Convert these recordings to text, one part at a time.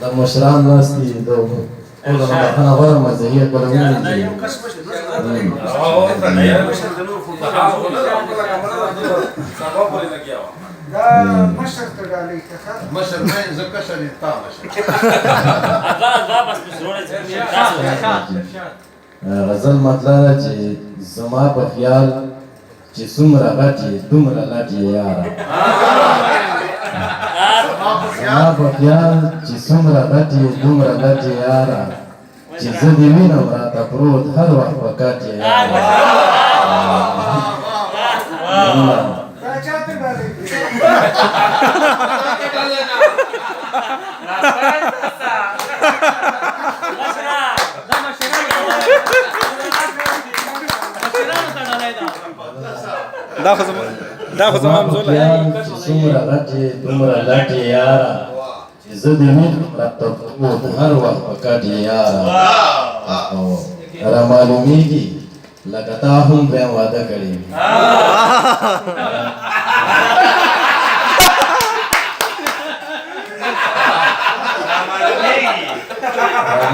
د مشران ناستي د ټولو نه بخښنه غواړم مزهیه کولونکي مشر ته ډالۍ که مشر نه زه کشر یم تا مشر غزل مطلع ده چې زما په خیال چې څومره غټ یې دومره لټ یې یاره زما په خیال چې څومره غټ یې دومره لټ یې یاره چې زه دې وینم راته پروت هر وخت په کټ یې یاره دا چا ته ډالۍ دا خو زما مزوله چې څومره غټ یې دومره لټ یې یاره چې زه دې وینم راته پروت هر وخت په کټ یې یاره را معلومیږي لکه تا هم بیا واده کړی وي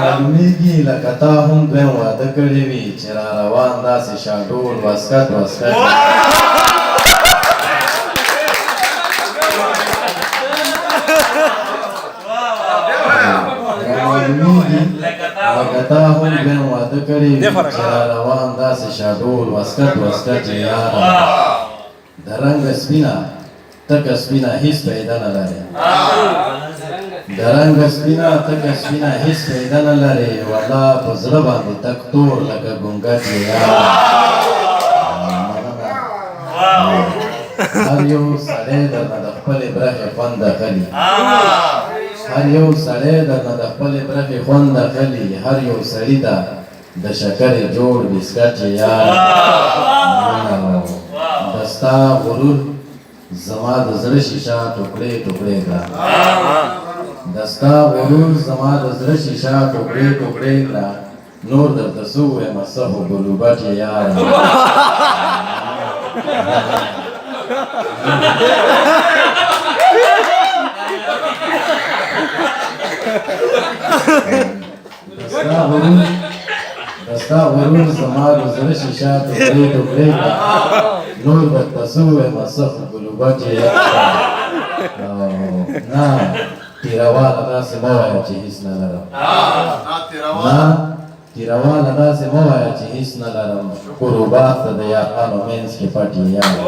معلومیږي لکه تا هم بیا واده کړی وي چې را روان داسې شاډول واسکټ واسکټ لکه تا هم بیا واده کړی وي چې را روان داسې شاډول واسکټ واسکټ یاره د رنګه سپینه تکه سپینه هېڅ پیدا نه لرې د رنګه سپینه تکه سپینه هېڅ پیدا نه لرې والله په زړه باندې تک تور لکه ګونګټ یې یاره هر یو سړی درنه د خپلې برخې خوند اخلي هر یو سړی درنه د خپلې برخې خوند اخلي هر یو سړي ته د شکرې جوړ بسکټ یې یاره د ستا غرور زما د زړه شیشه ټوکړې ټوکړې کړه د ستا غرور زما د زړه شیشه ټوکړې ټوکړې کړه نور درته څه ووایم څه خو ګلوبټ یې یاره د ستا غرور زما د زړه شیشه ټوکړې ټوکړې کړه نور درته څه ووایم څه خو ګلوبټ یې یاره نه تیرواله داسې مه وایه چې هېڅ نه لرم نه تیرواله داسې مه وایه چې هېڅ نه لرم قربات ته د یارانو منځ کې پټ یې یاره